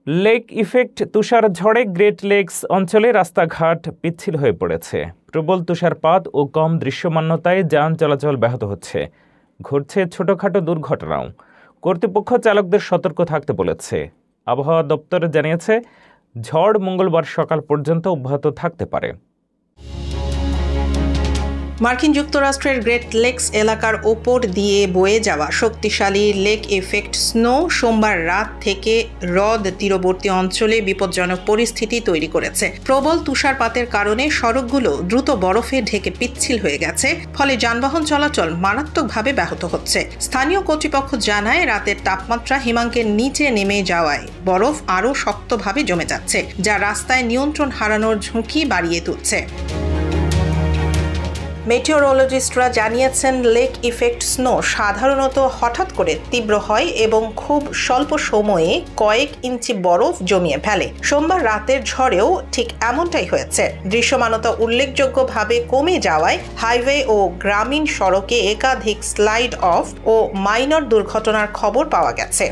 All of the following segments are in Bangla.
লেক ইফেক্ট তুষার ঝড়ে গ্রেট লেকস অঞ্চলে রাস্তাঘাট পিচ্ছিল হয়ে পড়েছে। প্রবল তুষারপাত ও কম দৃশ্যমানতায় যান চলাচল ব্যাহত হচ্ছে। ঘটছে ছোটখাটো দুর্ঘটনাও। কর্তৃপক্ষ চালকদের সতর্ক থাকতে বলেছে। আবহাওয়া দপ্তর জানিয়েছে, ঝড় মঙ্গলবার সকাল পর্যন্ত অব্যাহত থাকতে পারে। মার্কিন যুক্তরাষ্ট্রের গ্রেট লেকস এলাকার ওপর দিয়ে বয়ে যাওয়া শক্তিশালী লেক ইফেক্ট স্নো সোমবার রাত থেকে হ্রদ তীরবর্তী অঞ্চলে বিপজ্জনক পরিস্থিতি তৈরি করেছে। প্রবল তুষারপাতের কারণে সড়কগুলো দ্রুত বরফে ঢেকে পিচ্ছিল হয়ে গেছে, ফলে যানবাহন চলাচল মারাত্মকভাবে ব্যাহত হচ্ছে। স্থানীয় কর্তৃপক্ষ জানায়, রাতের তাপমাত্রা হিমাঙ্কের নিচে নেমে যাওয়ায় বরফ আরও শক্তভাবে জমে যাচ্ছে, যা রাস্তায় নিয়ন্ত্রণ হারানোর ঝুঁকি বাড়িয়ে তুলছে। মেটিওরোলজিস্টরা জানিয়েছেন, লেক ইফেক্ট স্নো সাধারণত হঠাৎ করে তীব্র হয় এবং খুব স্বল্প সময়ে কয়েক ইঞ্চি বরফ জমিয়ে ফেলে। সোমবার রাতের ঝড়েও ঠিক এমনটাই হয়েছে। দৃশ্যমানতা উল্লেখযোগ্যভাবে কমে যাওয়ায় হাইওয়ে ও গ্রামীণ সড়কে একাধিক স্লাইড অফ ও মাইনর দুর্ঘটনার খবর পাওয়া গেছে।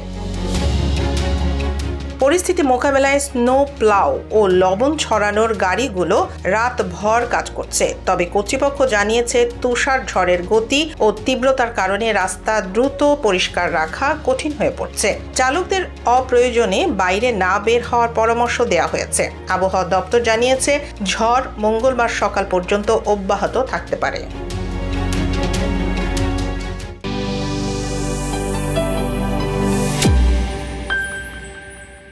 পরিস্থিতি মোকাবেলায় স্নো প্লাউ ও লবণ ছড়ানোর গাড়িগুলো রাতভর কাজ করছে। তবে কর্তৃপক্ষ জানিয়েছে, তুষার ঝড়ের গতি ও তীব্রতার কারণে রাস্তা দ্রুত পরিষ্কার রাখা কঠিন হয়ে পড়ছে। চালকদের অপ্রয়োজনে বাইরে না বের হওয়ার পরামর্শ দেওয়া হয়েছে। আবহাওয়া দপ্তর জানিয়েছে, ঝড় মঙ্গলবার সকাল পর্যন্ত অব্যাহত থাকতে পারে।